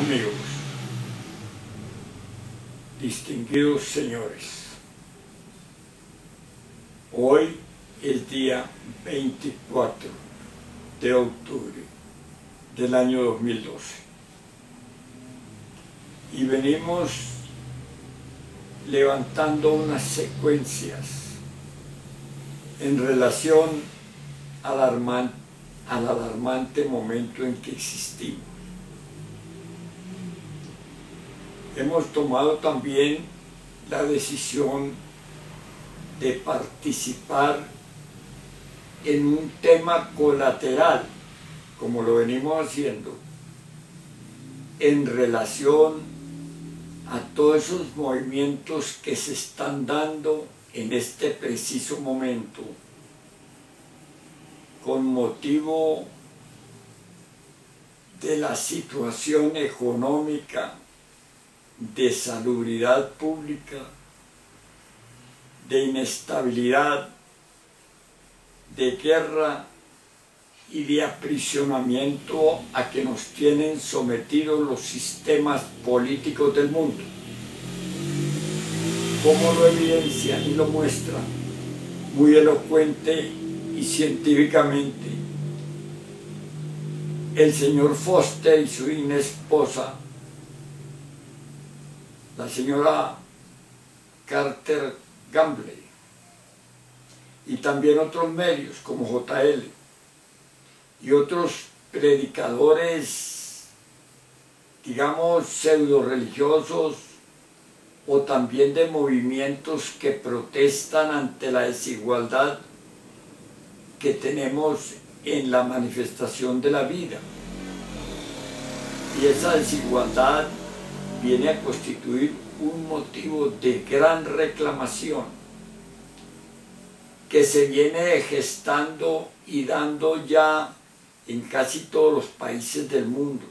Amigos, distinguidos señores, hoy es día 24 de octubre del año 2012 y venimos levantando unas secuencias en relación al alarmante momento en que existimos. Hemos tomado también la decisión de participar en un tema colateral, como lo venimos haciendo, en relación a todos esos movimientos que se están dando en este preciso momento con motivo de la situación económica, de salubridad pública, de inestabilidad, de guerra y de aprisionamiento a que nos tienen sometidos los sistemas políticos del mundo. Como lo evidencian y lo muestran muy elocuente y científicamente el señor Foster y su esposa, la señora Carter Gamble, y también otros medios como JL y otros predicadores, digamos, pseudo religiosos o también de movimientos que protestan ante la desigualdad que tenemos en la manifestación de la vida. Y esa desigualdad viene a constituir un motivo de gran reclamación que se viene gestando y dando ya en casi todos los países del mundo,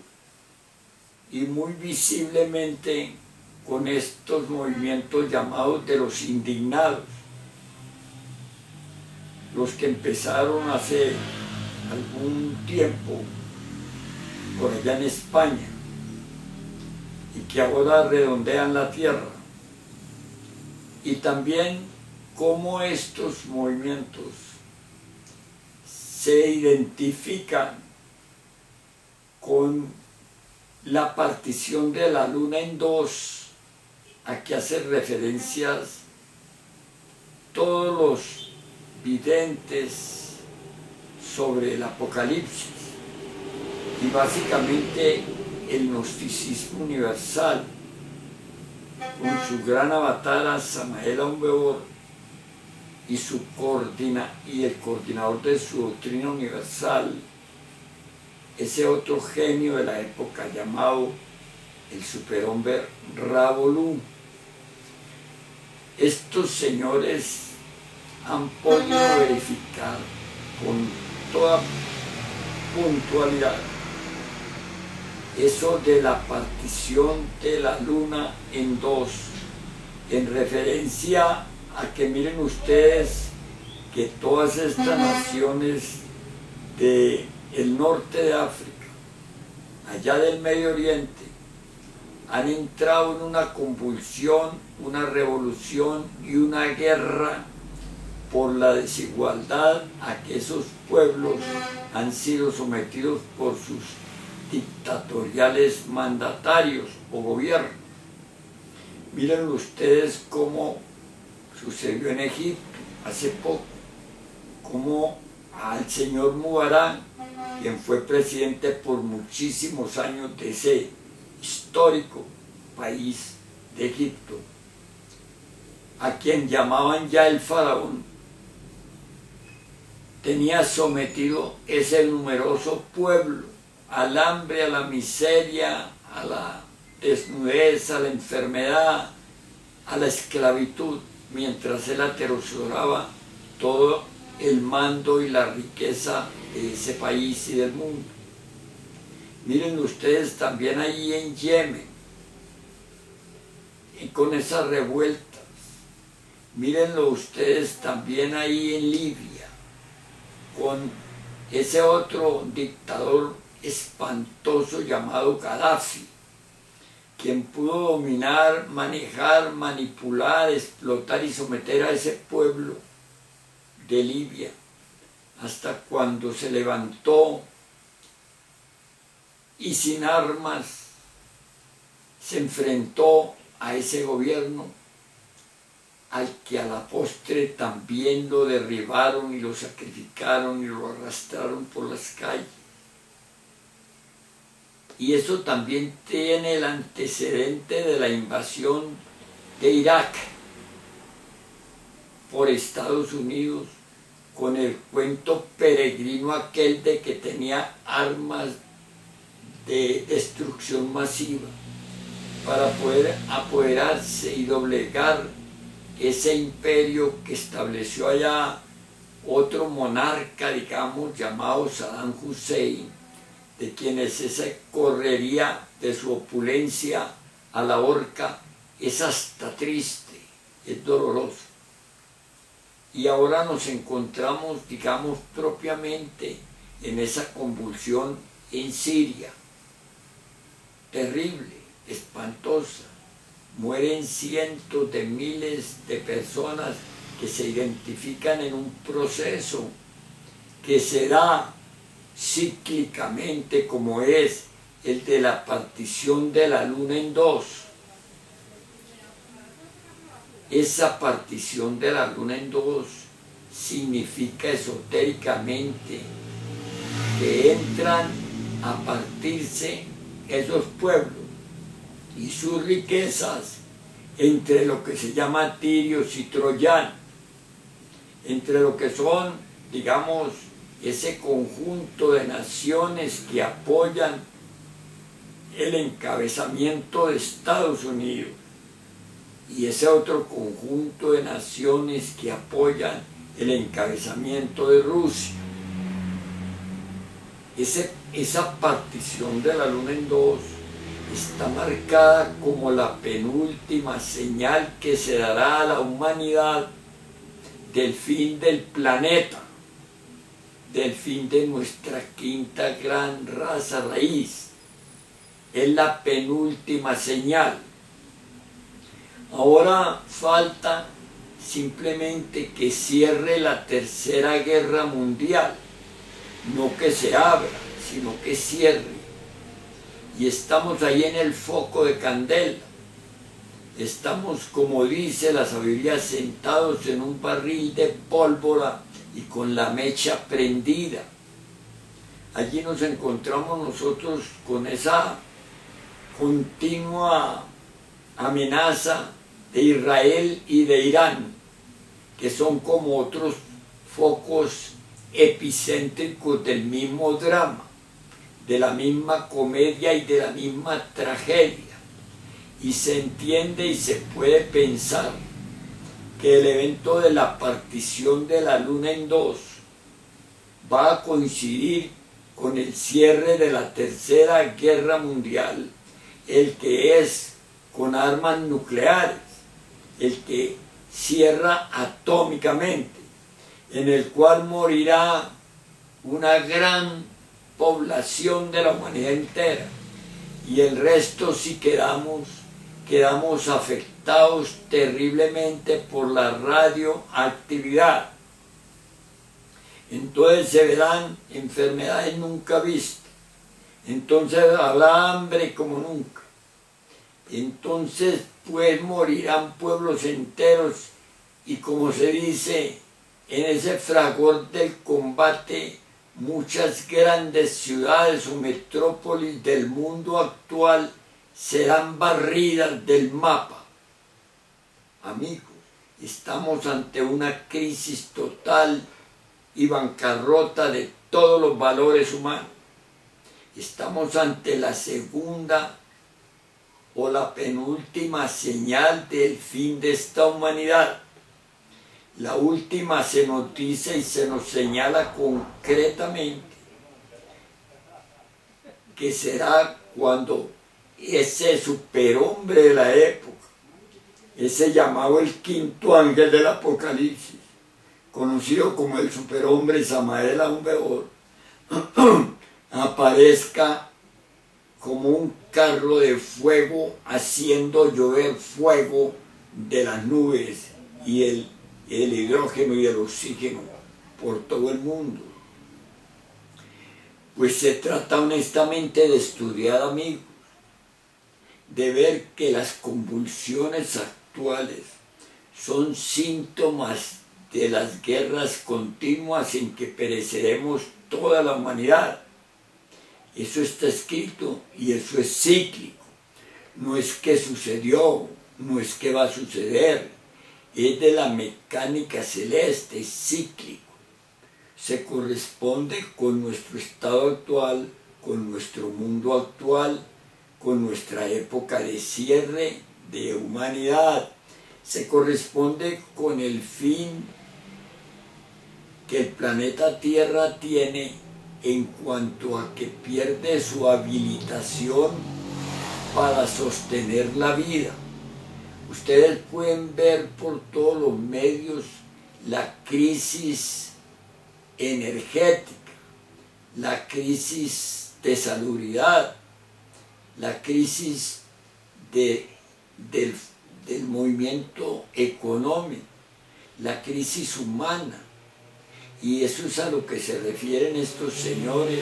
y muy visiblemente con estos movimientos llamados de los indignados, los que empezaron hace algún tiempo por allá en España y que ahora redondean la tierra, y también cómo estos movimientos se identifican con la partición de la luna en dos, a que hacen referencias todos los videntes sobre el Apocalipsis y básicamente el gnosticismo universal, con su gran avatar Samael Aun Weor y el coordinador de su doctrina universal, ese otro genio de la época llamado el superhombre Ra Wolu. Estos señores han podido verificar con toda puntualidad eso de la partición de la luna en dos, en referencia a que miren ustedes que todas estas naciones del norte de África, allá del Medio Oriente, han entrado en una convulsión, una revolución y una guerra por la desigualdad a que esos pueblos han sido sometidos por sus dictatoriales mandatarios o gobiernos. Miren ustedes cómo sucedió en Egipto hace poco, cómo al señor Mubarak, quien fue presidente por muchísimos años de ese histórico país de Egipto, a quien llamaban ya el faraón, tenía sometido ese numeroso pueblo al hambre, a la miseria, a la desnudez, a la enfermedad, a la esclavitud, mientras él atesoraba todo el mando y la riqueza de ese país y del mundo. Miren ustedes también allí en Yemen, y con esas revueltas. Mírenlo ustedes también ahí en Libia, con ese otro dictador espantoso llamado Gaddafi, quien pudo dominar, manejar, manipular, explotar y someter a ese pueblo de Libia, hasta cuando se levantó y sin armas se enfrentó a ese gobierno, al que a la postre también lo derribaron y lo sacrificaron y lo arrastraron por las calles. Y eso también tiene el antecedente de la invasión de Irak por Estados Unidos, con el cuento peregrino aquel de que tenía armas de destrucción masiva para poder apoderarse y doblegar ese imperio que estableció allá otro monarca, digamos, llamado Saddam Hussein, de quienes se correría de su opulencia a la horca. Es hasta triste, es doloroso. Y ahora nos encontramos, digamos, propiamente en esa convulsión en Siria, terrible, espantosa. Mueren cientos de miles de personas que se identifican en un proceso que se da cíclicamente, como es el de la partición de la luna en dos. Esa partición de la luna en dos significa esotéricamente que entran a partirse esos pueblos y sus riquezas entre lo que se llama tirios y troyanos, entre lo que son, digamos, ese conjunto de naciones que apoyan el encabezamiento de Estados Unidos y ese otro conjunto de naciones que apoyan el encabezamiento de Rusia. Esa partición de la luna en dos está marcada como la penúltima señal que se dará a la humanidad del fin del planeta, del fin de nuestra quinta gran raza raíz. Es la penúltima señal. Ahora falta simplemente que cierre la Tercera Guerra Mundial, no que se abra, sino que cierre. Y estamos ahí en el foco de candela. Estamos, como dice la sabiduría, sentados en un barril de pólvora y con la mecha prendida. Allí nos encontramos nosotros con esa continua amenaza de Israel y de Irán, que son como otros focos epicéntricos del mismo drama, de la misma comedia y de la misma tragedia. Y se entiende y se puede pensar que el evento de la partición de la luna en dos va a coincidir con el cierre de la Tercera Guerra Mundial, el que es con armas nucleares, el que cierra atómicamente, en el cual morirá una gran población de la humanidad entera, y el resto sí quedamos afectados terriblemente por la radioactividad. Entonces se verán enfermedades nunca vistas, entonces habrá hambre como nunca, entonces pues morirán pueblos enteros, y como se dice en ese fragor del combate, muchas grandes ciudades o metrópolis del mundo actual serán barridas del mapa. Amigos, estamos ante una crisis total y bancarrota de todos los valores humanos. Estamos ante la segunda o la penúltima señal del fin de esta humanidad. La última se nos dice y se nos señala concretamente que será cuando ese superhombre de la época, ese llamado el quinto ángel del Apocalipsis, conocido como el superhombre Samael Aun Weor, aparezca como un carro de fuego haciendo llover fuego de las nubes y el hidrógeno y el oxígeno por todo el mundo. Pues se trata honestamente de estudiar, amigos, de ver que las convulsiones actuales son síntomas de las guerras continuas en que pereceremos toda la humanidad. Eso está escrito y eso es cíclico. No es que sucedió, no es que va a suceder, es de la mecánica celeste, es cíclico. Se corresponde con nuestro estado actual, con nuestro mundo actual, con nuestra época de cierre de humanidad. Se corresponde con el fin que el planeta Tierra tiene en cuanto a que pierde su habilitación para sostener la vida. Ustedes pueden ver por todos los medios la crisis energética, la crisis de salubridad, la crisis del movimiento económico, la crisis humana. Y eso es a lo que se refieren estos señores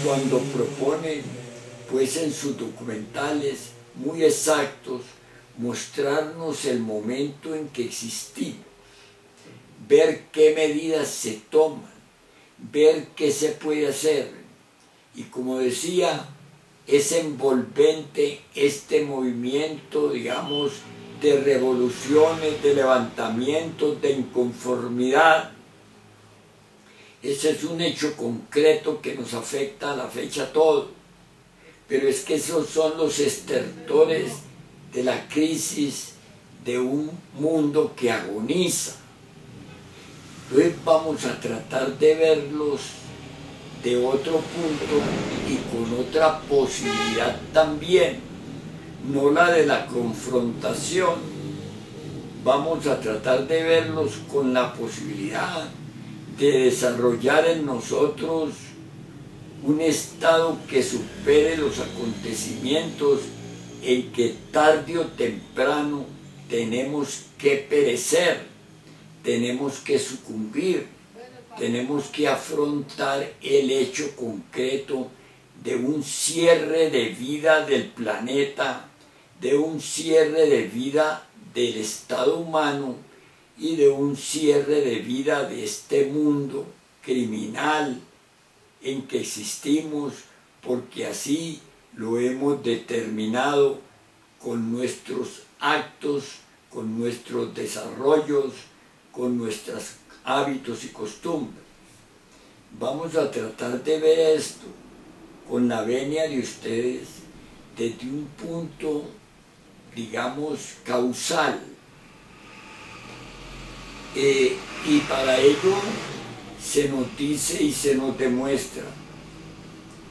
cuando proponen, pues en sus documentales muy exactos, mostrarnos el momento en que existimos, ver qué medidas se toman, ver qué se puede hacer. Y como decía, es envolvente este movimiento, digamos, de revoluciones, de levantamientos, de inconformidad. Ese es un hecho concreto que nos afecta a la fecha a todos. Pero es que esos son los estertores de la crisis de un mundo que agoniza. Entonces vamos a tratar de verlos de otro punto y con otra posibilidad también, no la de la confrontación. Vamos a tratar de verlos con la posibilidad de desarrollar en nosotros un estado que supere los acontecimientos en que tarde o temprano tenemos que perecer, tenemos que sucumbir, tenemos que afrontar el hecho concreto de un cierre de vida del planeta, de un cierre de vida del estado humano y de un cierre de vida de este mundo criminal en que existimos, porque así lo hemos determinado con nuestros actos, con nuestros desarrollos, con nuestros hábitos y costumbres. Vamos a tratar de ver esto con la venia de ustedes desde un punto, digamos, causal. Y para ello se nos dice y se nos demuestra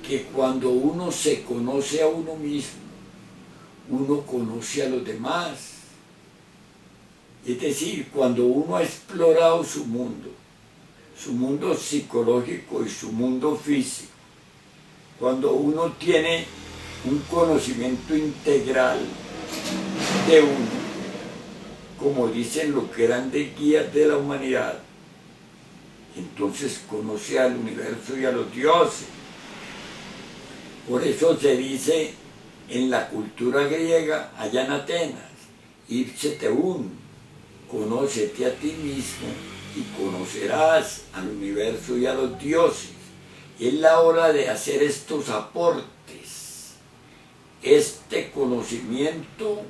que cuando uno se conoce a uno mismo, uno conoce a los demás. Es decir, cuando uno ha explorado su mundo psicológico y su mundo físico, cuando uno tiene un conocimiento integral de uno, como dicen los grandes guías de la humanidad, entonces conoce al universo y a los dioses. Por eso se dice en la cultura griega, allá en Atenas, ipse te un, conócete a ti mismo y conocerás al universo y a los dioses. Es la hora de hacer estos aportes, este conocimiento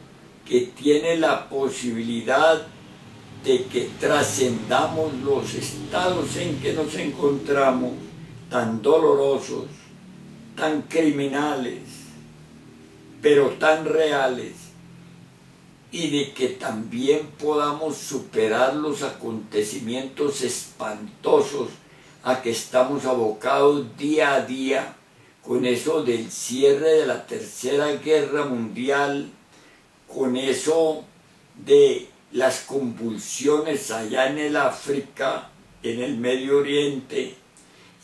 que tiene la posibilidad de que trascendamos los estados en que nos encontramos, tan dolorosos, tan criminales, pero tan reales, y de que también podamos superar los acontecimientos espantosos a que estamos abocados día a día, con eso del cierre de la Tercera Guerra Mundial, con eso de las convulsiones allá en el África, en el Medio Oriente,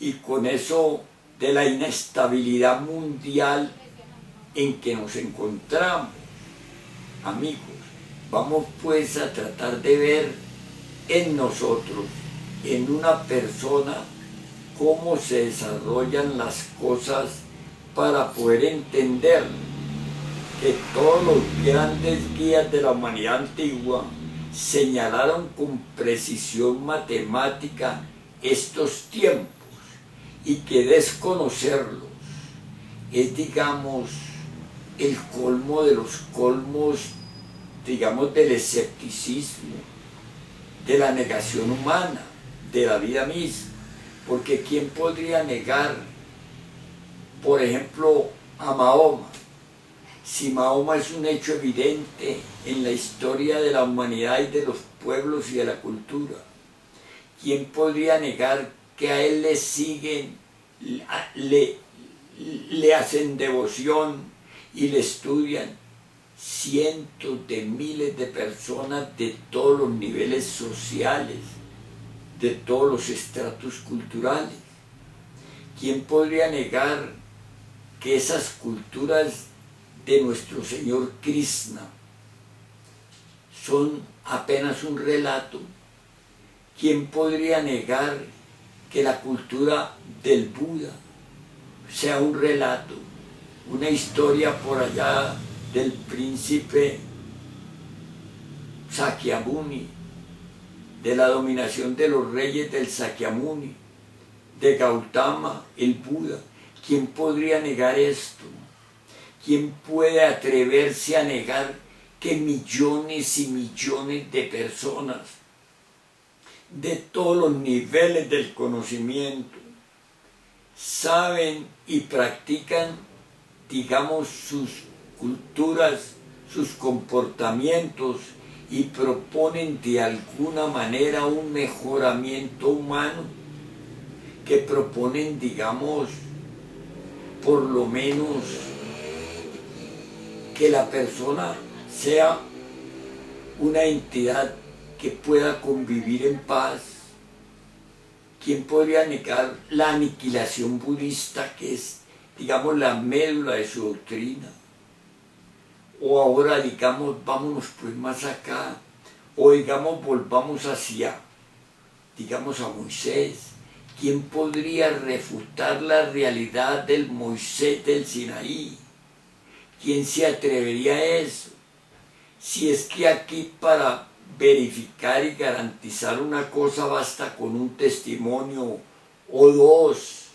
y con eso de la inestabilidad mundial en que nos encontramos. Amigos, vamos pues a tratar de ver en nosotros, en una persona, cómo se desarrollan las cosas para poder entender que todos los grandes guías de la humanidad antigua señalaron con precisión matemática estos tiempos y que desconocerlos es, digamos, el colmo de los colmos, digamos, del escepticismo, de la negación humana, de la vida misma. Porque ¿quién podría negar, por ejemplo, a Mahoma? Si Mahoma es un hecho evidente en la historia de la humanidad y de los pueblos y de la cultura, ¿quién podría negar que a él le siguen, le hacen devoción y le estudian cientos de miles de personas de todos los niveles sociales, de todos los estratos culturales? ¿Quién podría negar que esas culturas de nuestro Señor Krishna son apenas un relato? ¿Quién podría negar que la cultura del Buda sea un relato, una historia por allá del príncipe Sakyamuni, de la dominación de los reyes del Sakyamuni, de Gautama, el Buda? ¿Quién podría negar esto? ¿Quién puede atreverse a negar que millones y millones de personas de todos los niveles del conocimiento saben y practican, digamos, sus culturas, sus comportamientos y proponen de alguna manera un mejoramiento humano, que proponen, digamos, por lo menos que la persona sea una entidad que pueda convivir en paz? ¿Quién podría negar la aniquilación budista, que es, digamos, la médula de su doctrina? O ahora, digamos, vámonos pues más acá, o digamos, volvamos hacia, digamos, a Moisés. ¿Quién podría refutar la realidad del Moisés del Sinaí? ¿Quién se atrevería a eso? Si es que aquí para verificar y garantizar una cosa basta con un testimonio o dos,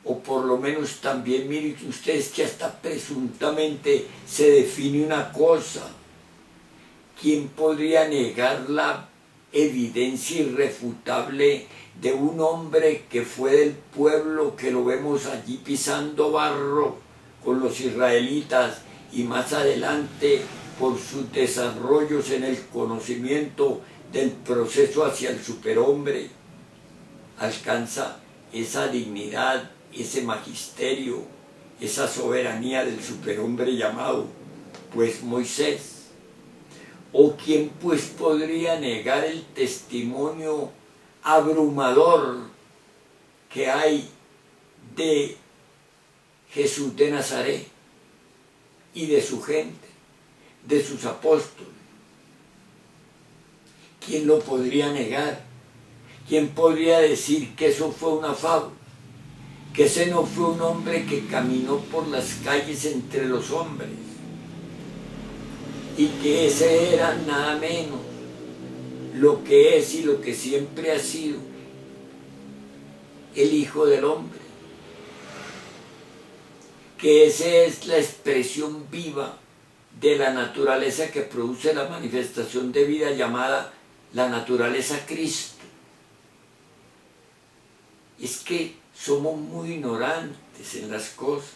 o por lo menos también miren ustedes que hasta presuntamente se define una cosa. ¿Quién podría negar la evidencia irrefutable de un hombre que fue del pueblo, que lo vemos allí pisando barro con los israelitas, y más adelante por sus desarrollos en el conocimiento del proceso hacia el superhombre, alcanza esa dignidad, ese magisterio, esa soberanía del superhombre llamado pues Moisés? ¿O quién pues podría negar el testimonio abrumador que hay de Jesús de Nazaret y de su gente, de sus apóstoles? ¿Quién lo podría negar? ¿Quién podría decir que eso fue una fábula? Que ese no fue un hombre que caminó por las calles entre los hombres, y que ese era nada menos lo que es y lo que siempre ha sido el Hijo del Hombre, que esa es la expresión viva de la naturaleza que produce la manifestación de vida llamada la naturaleza Cristo? Es que somos muy ignorantes en las cosas.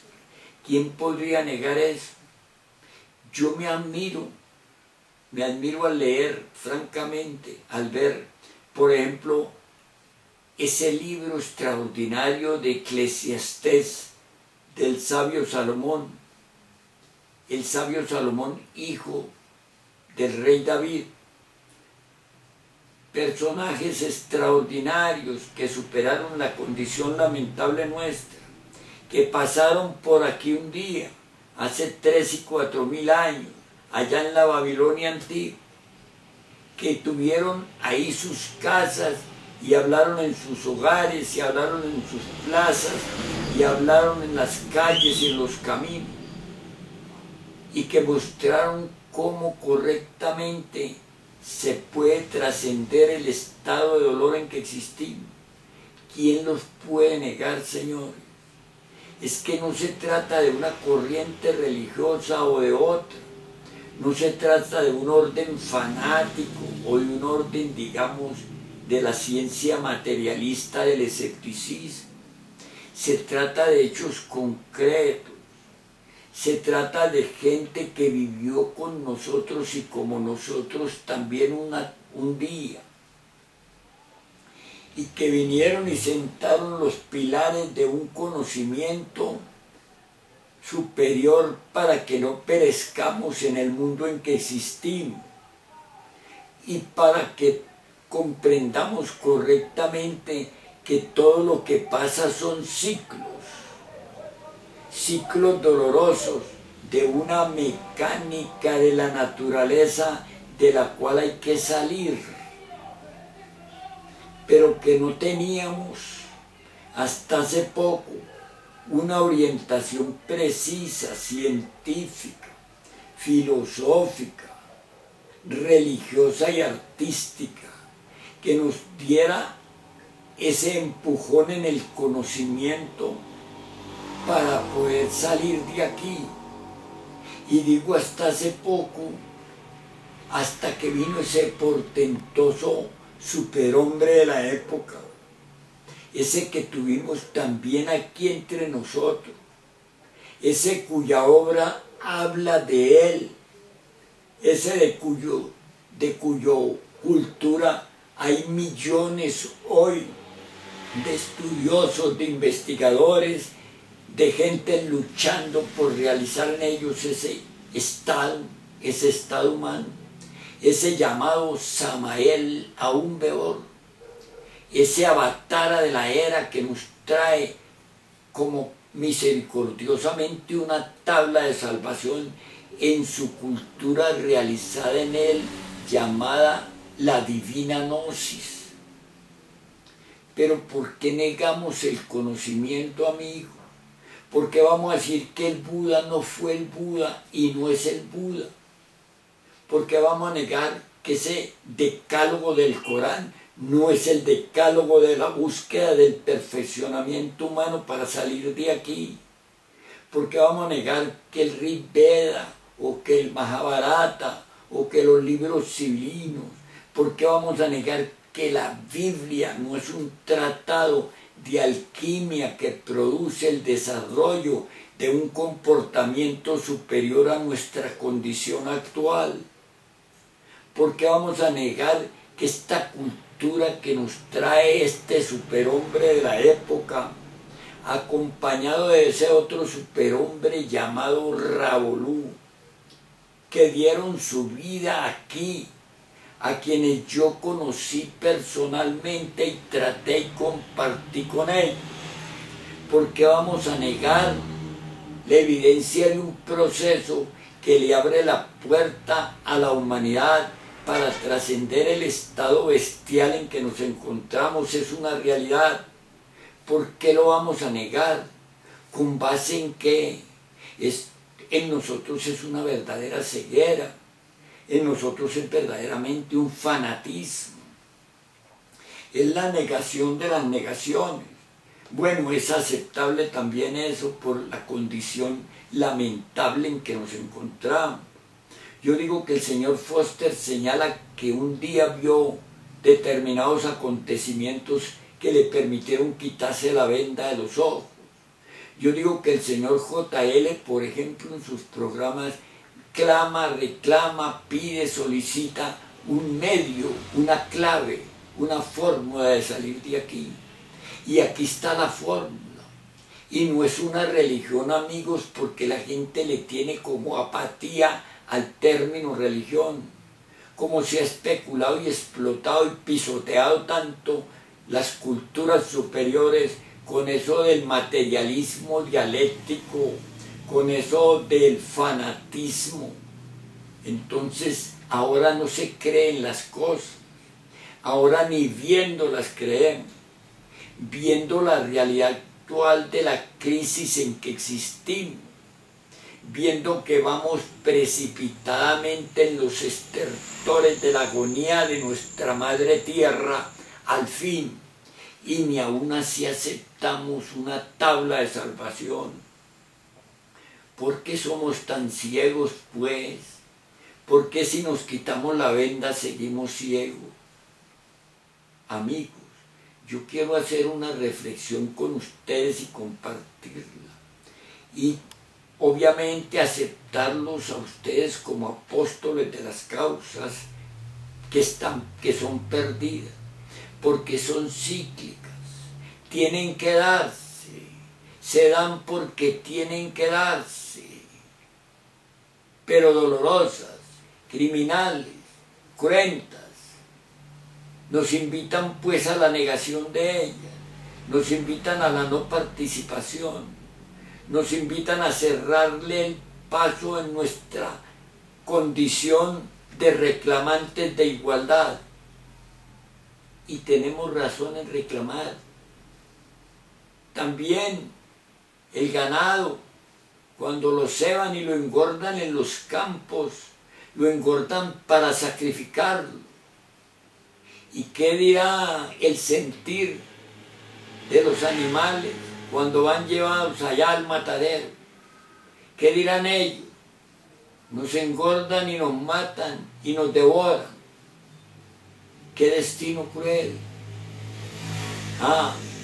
¿Quién podría negar eso? Yo me admiro al leer, francamente, al ver, por ejemplo, ese libro extraordinario de Eclesiastés del sabio Salomón, el sabio Salomón, hijo del rey David. Personajes extraordinarios que superaron la condición lamentable nuestra, que pasaron por aquí un día, hace 3 y 4 mil años, allá en la Babilonia antigua, que tuvieron ahí sus casas y hablaron en sus hogares y hablaron en sus plazas y hablaron en las calles y en los caminos, y que mostraron cómo correctamente se puede trascender el estado de dolor en que existimos. ¿Quién los puede negar, Señor? Es que no se trata de una corriente religiosa o de otra, no se trata de un orden fanático o de un orden, digamos, de la ciencia materialista del escepticismo. Se trata de hechos concretos, se trata de gente que vivió con nosotros y como nosotros también un día, y que vinieron y sentaron los pilares de un conocimiento superior para que no perezcamos en el mundo en que existimos y para que comprendamos correctamente que todo lo que pasa son ciclos dolorosos de una mecánica de la naturaleza de la cual hay que salir, pero que no teníamos hasta hace poco una orientación precisa, científica, filosófica, religiosa y artística, que nos diera ese empujón en el conocimiento para poder salir de aquí. Y digo hasta hace poco, hasta que vino ese portentoso superhombre de la época, ese que tuvimos también aquí entre nosotros, ese cuya obra habla de él, ese de cuyo cultura hay millones hoy de estudiosos, de investigadores, de gente luchando por realizar en ellos ese estado humano, ese llamado Samael aún peor, ese avatara de la era que nos trae como misericordiosamente una tabla de salvación en su cultura realizada en él, llamada la divina gnosis. Pero ¿por qué negamos el conocimiento, amigo? ¿Por qué vamos a decir que el Buda no fue el Buda y no es el Buda? ¿Por qué vamos a negar que ese decálogo del Corán no es el decálogo de la búsqueda del perfeccionamiento humano para salir de aquí? ¿Por qué vamos a negar que el Rig Veda o que el Mahabharata o que los libros civilinos? ¿Por qué vamos a negar que la Biblia no es un tratado de alquimia que produce el desarrollo de un comportamiento superior a nuestra condición actual? ¿Por qué vamos a negar que esta cultura que nos trae este superhombre de la época, acompañado de ese otro superhombre llamado Ravolú, que dieron su vida aquí, a quienes yo conocí personalmente y traté y compartí con ellos? ¿Por qué vamos a negar la evidencia de un proceso que le abre la puerta a la humanidad para trascender el estado bestial en que nos encontramos? Es una realidad. ¿Por qué lo vamos a negar? ¿Con base en qué? En nosotros es una verdadera ceguera. En nosotros es verdaderamente un fanatismo. Es la negación de las negaciones. Bueno, es aceptable también eso por la condición lamentable en que nos encontramos. Yo digo que el señor Foster señala que un día vio determinados acontecimientos que le permitieron quitarse la venda de los ojos. Yo digo que el señor J.L., por ejemplo, en sus programas clama, reclama, pide, solicita un medio, una clave, una fórmula de salir de aquí. Y aquí está la fórmula. Y no es una religión, amigos, porque la gente le tiene como apatía al término religión. Como se ha especulado y explotado y pisoteado tanto las culturas superiores con eso del materialismo dialéctico, con eso del fanatismo. Entonces ahora no se creen las cosas, ahora ni viéndolas creemos, viendo la realidad actual de la crisis en que existimos, viendo que vamos precipitadamente en los estertores de la agonía de nuestra madre tierra al fin, y ni aún así aceptamos una tabla de salvación. ¿Por qué somos tan ciegos, pues? ¿Por qué si nos quitamos la venda seguimos ciegos? Amigos, yo quiero hacer una reflexión con ustedes y compartirla. Y obviamente aceptarlos a ustedes como apóstoles de las causas que son perdidas, porque son cíclicas, tienen que darse, se dan porque tienen que darse, pero dolorosas, criminales, cruentas. Nos invitan pues a la negación de ellas, nos invitan a la no participación, nos invitan a cerrarle el paso en nuestra condición de reclamantes de igualdad. Y tenemos razón en reclamar. También el ganado, cuando lo ceban y lo engordan en los campos, lo engordan para sacrificarlo. ¿Y qué dirá el sentir de los animales cuando van llevados allá al matadero? ¿Qué dirán ellos? Nos engordan y nos matan y nos devoran. ¡Qué destino cruel!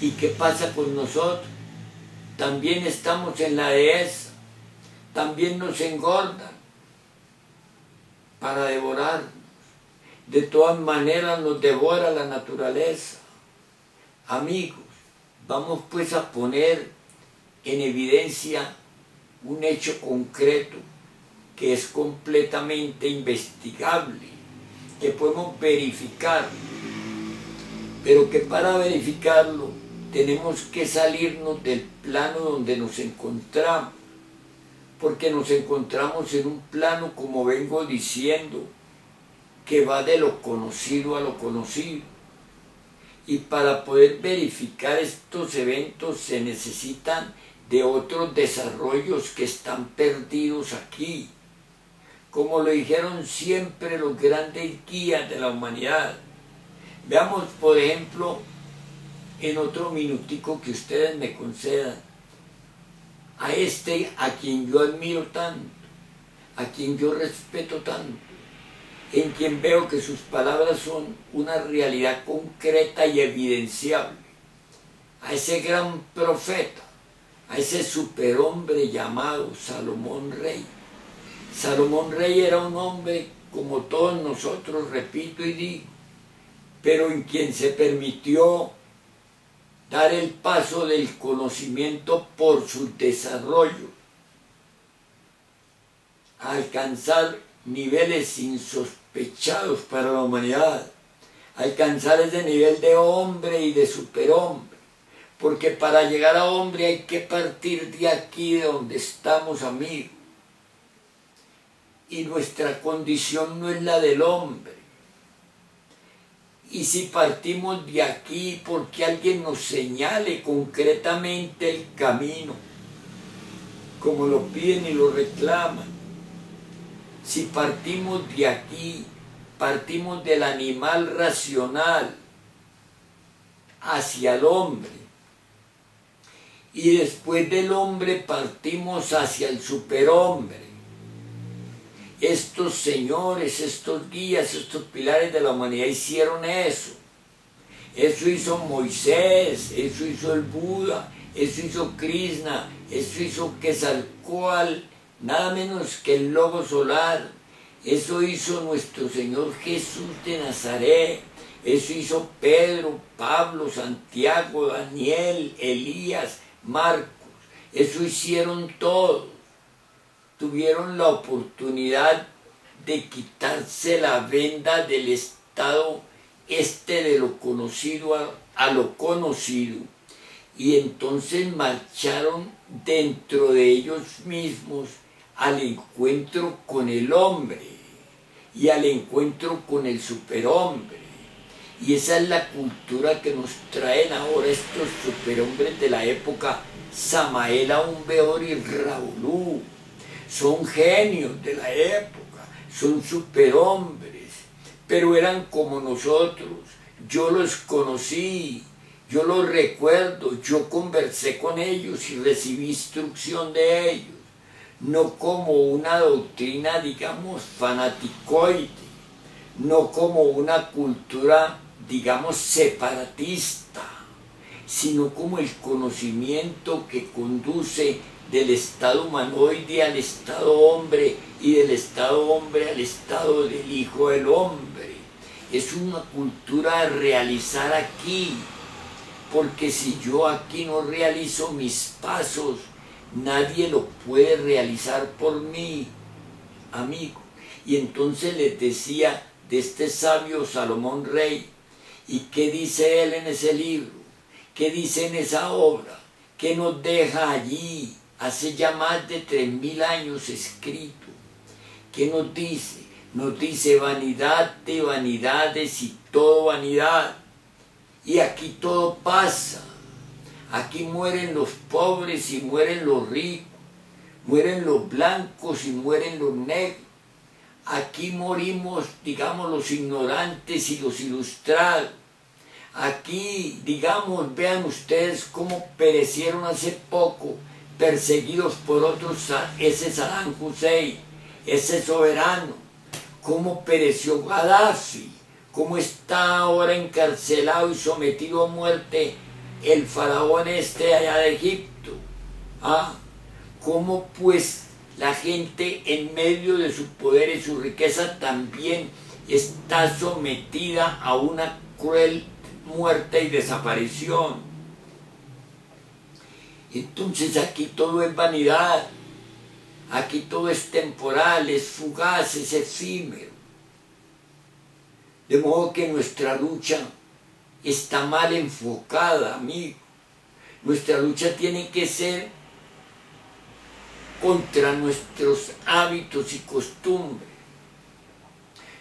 ¿Y qué pasa con nosotros? También estamos en la dehesa, también nos engordan para devorarnos. De todas maneras nos devora la naturaleza. Amigos, vamos pues a poner en evidencia un hecho concreto que es completamente investigable, que podemos verificar, pero que para verificarlo tenemos que salirnos del plano donde nos encontramos, porque nos encontramos en un plano, como vengo diciendo, que va de lo conocido a lo conocido. Y para poder verificar estos eventos se necesitan de otros desarrollos que están perdidos aquí, como lo dijeron siempre los grandes guías de la humanidad. Veamos, por ejemplo, en otro minutico que ustedes me concedan, a quien yo admiro tanto, a quien yo respeto tanto, en quien veo que sus palabras son una realidad concreta y evidenciable, a ese gran profeta, a ese superhombre llamado Salomón Rey. Salomón Rey era un hombre como todos nosotros, repito y digo, pero en quien se permitió dar el paso del conocimiento por su desarrollo, a alcanzar niveles insospechados para la humanidad, a alcanzar ese nivel de hombre y de superhombre, porque para llegar a hombre hay que partir de aquí, de donde estamos, amigos, y nuestra condición no es la del hombre. Y si partimos de aquí, porque alguien nos señale concretamente el camino, como lo piden y lo reclaman. Si partimos de aquí, partimos del animal racional hacia el hombre, y después del hombre partimos hacia el superhombre. Estos señores, estos guías, estos pilares de la humanidad hicieron eso. Eso hizo Moisés, eso hizo el Buda, eso hizo Krishna, eso hizo Quetzalcóatl, nada menos que el lobo solar. Eso hizo nuestro Señor Jesús de Nazaret. Eso hizo Pedro, Pablo, Santiago, Daniel, Elías, Marcos. Eso hicieron todos. Tuvieron la oportunidad de quitarse la venda del estado de lo conocido a lo conocido, y entonces marcharon dentro de ellos mismos al encuentro con el hombre y al encuentro con el superhombre. Y esa es la cultura que nos traen ahora estos superhombres de la época, Samael Aumbeor y Raulú. Son genios de la época, son superhombres, pero eran como nosotros. Yo los conocí, yo los recuerdo, yo conversé con ellos y recibí instrucción de ellos, no como una doctrina, digamos, fanaticoide, no como una cultura, digamos, separatista, sino como el conocimiento que conduce del estado humanoide al estado hombre y del estado hombre al estado del Hijo del Hombre. Es una cultura a realizar aquí, porque si yo aquí no realizo mis pasos, nadie lo puede realizar por mí, amigo. Y entonces les decía de este sabio Salomón Rey, ¿y qué dice él en ese libro? ¿Qué dice en esa obra? ¿Qué nos deja allí? Hace ya más de 3000 años escrito. ¿Qué nos dice? Nos dice vanidad de vanidades y todo vanidad. Y aquí todo pasa. Aquí mueren los pobres y mueren los ricos. Mueren los blancos y mueren los negros. Aquí morimos, digamos, los ignorantes y los ilustrados. Aquí, digamos, vean ustedes cómo perecieron hace poco, perseguidos por otros, ese Saddam Hussein, ese soberano, cómo pereció Gaddafi, cómo está ahora encarcelado y sometido a muerte el faraón este allá de Egipto. Cómo pues la gente en medio de su poder y su riqueza también está sometida a una cruel muerte y desaparición. Entonces aquí todo es vanidad, aquí todo es temporal, es fugaz, es efímero. De modo que nuestra lucha está mal enfocada, amigo. Nuestra lucha tiene que ser contra nuestros hábitos y costumbres.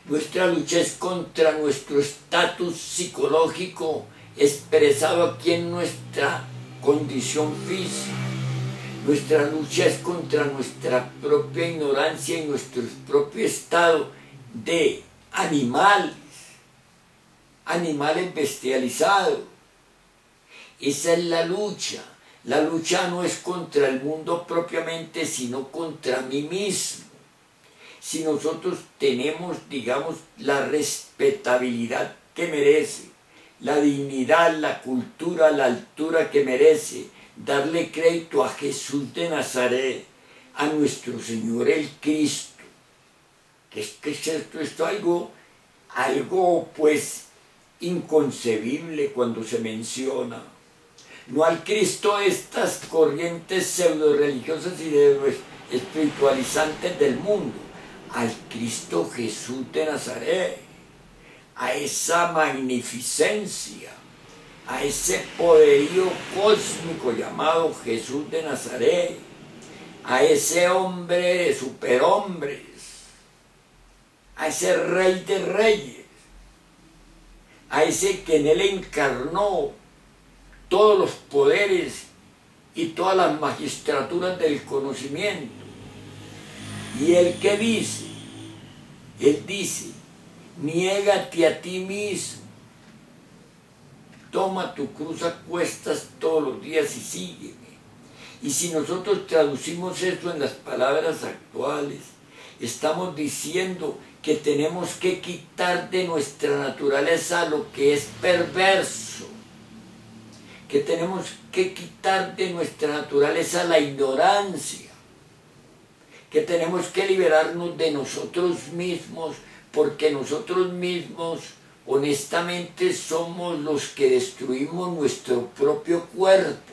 Nuestra lucha es contra nuestro estatus psicológico expresado aquí en nuestra condición física. Nuestra lucha es contra nuestra propia ignorancia y nuestro propio estado de animales bestializados. Esa es la lucha. La lucha no es contra el mundo propiamente, sino contra mí mismo. Si nosotros tenemos, digamos, la respetabilidad que merece, la dignidad, la cultura, la altura que merece, darle crédito a Jesús de Nazaret, a nuestro Señor el Cristo, que es esto algo pues inconcebible cuando se menciona. No al Cristo de estas corrientes pseudo-religiosas y de espiritualizantes del mundo, al Cristo Jesús de Nazaret, a esa magnificencia, a ese poderío cósmico llamado Jesús de Nazaret, a ese hombre de superhombres, a ese rey de reyes, a ese que en él encarnó todos los poderes y todas las magistraturas del conocimiento. ¿Y él qué dice? Él dice, niégate a ti mismo, toma tu cruz a cuestas todos los días y sígueme. Y si nosotros traducimos esto en las palabras actuales, estamos diciendo que tenemos que quitar de nuestra naturaleza lo que es perverso, que tenemos que quitar de nuestra naturaleza la ignorancia, que tenemos que liberarnos de nosotros mismos, porque nosotros mismos honestamente somos los que destruimos nuestro propio cuerpo.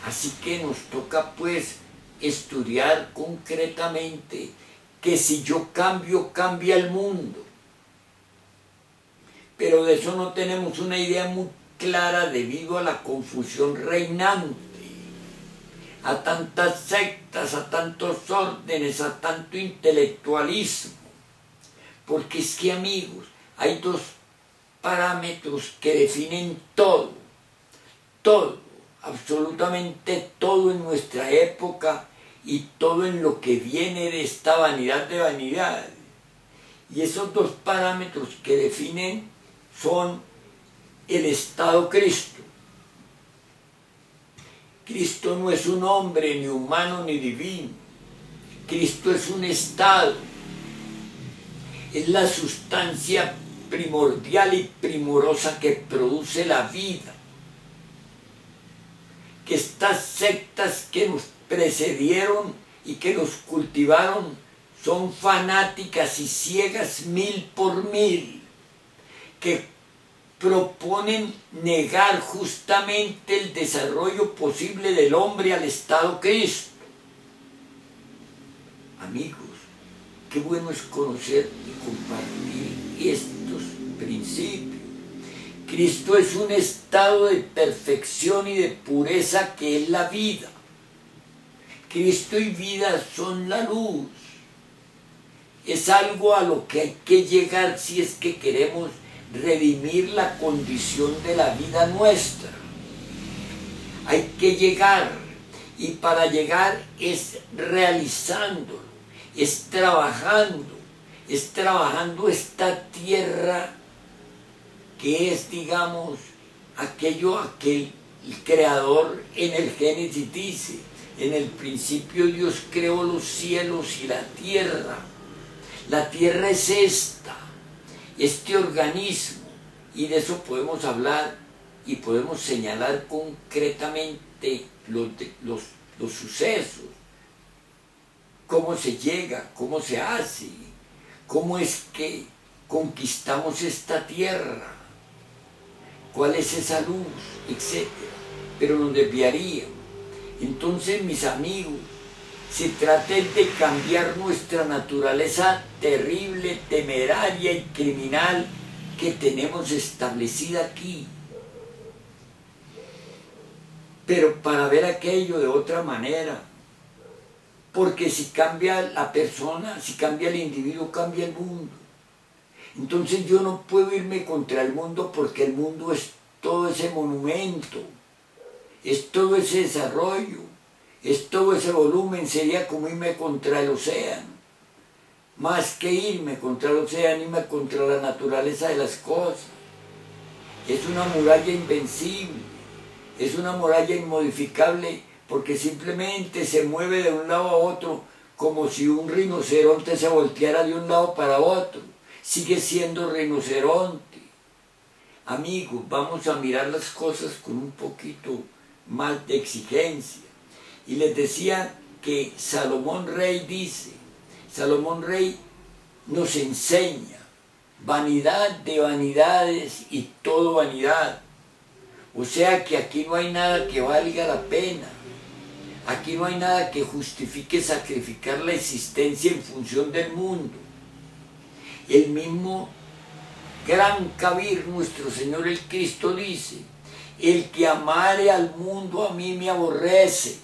Así que nos toca pues estudiar concretamente que si yo cambio, cambia el mundo. Pero de eso no tenemos una idea muy clara debido a la confusión reinante, a tantas sectas, a tantos órdenes, a tanto intelectualismo. Porque es que, amigos, hay dos parámetros que definen todo, absolutamente todo en nuestra época y todo en lo que viene de esta vanidad de vanidades. Y esos dos parámetros que definen son el estado Cristo. Cristo no es un hombre ni humano ni divino. Cristo es un estado. Es la sustancia primordial y primorosa que produce la vida. Que estas sectas que nos precedieron y que nos cultivaron son fanáticas y ciegas 1000 por 1000, que proponen negar justamente el desarrollo posible del hombre al estado Cristo. Amigos, qué bueno es conocer y compartir estos principios. Cristo es un estado de perfección y de pureza que es la vida. Cristo y vida son la luz. Es algo a lo que hay que llegar si es que queremos redimir la condición de la vida nuestra. Hay que llegar, y para llegar es realizándolo, es trabajando esta tierra que es, digamos, aquello a que el Creador en el Génesis dice: en el principio Dios creó los cielos y la tierra. La tierra es este organismo, y de eso podemos hablar y podemos señalar concretamente los sucesos, cómo se llega, cómo se hace, cómo es que conquistamos esta tierra, cuál es esa luz, etc. Pero nos desviaríamos. Entonces, mis amigos, se trata de cambiar nuestra naturaleza terrible, temeraria y criminal que tenemos establecida aquí. Pero para ver aquello de otra manera. Porque si cambia la persona, si cambia el individuo, cambia el mundo. Entonces yo no puedo irme contra el mundo, porque el mundo es todo ese monumento, es todo ese desarrollo, es todo ese volumen. Sería como irme contra el océano. Más que irme contra el océano, irme contra la naturaleza de las cosas. Es una muralla invencible, es una muralla inmodificable, porque simplemente se mueve de un lado a otro, como si un rinoceronte se volteara de un lado para otro. Sigue siendo rinoceronte. Amigos, vamos a mirar las cosas con un poquito más de exigencia. Y les decía que Salomón Rey dice, Salomón Rey nos enseña: vanidad de vanidades y todo vanidad. O sea que aquí no hay nada que valga la pena. Aquí no hay nada que justifique sacrificar la existencia en función del mundo. El mismo gran Kabir, nuestro Señor el Cristo, dice: el que amare al mundo a mí me aborrece.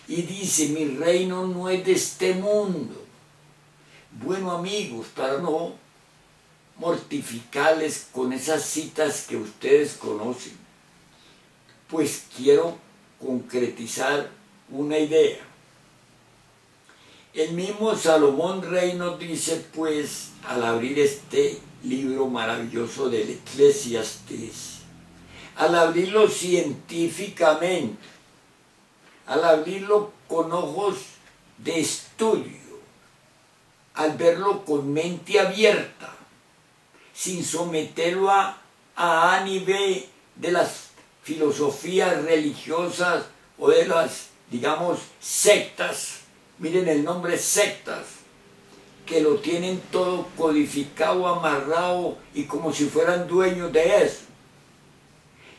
Y dice: mi reino no es de este mundo. Bueno, amigos, para no mortificarles con esas citas que ustedes conocen, pues quiero concretizar una idea. El mismo Salomón Rey nos dice, pues, al abrir este libro maravilloso del Eclesiastés, al abrirlo científicamente, al abrirlo con ojos de estudio, al verlo con mente abierta, sin someterlo a A ni B de las filosofías religiosas o de las, digamos, sectas. Miren el nombre, sectas, que lo tienen todo codificado, amarrado y como si fueran dueños de eso.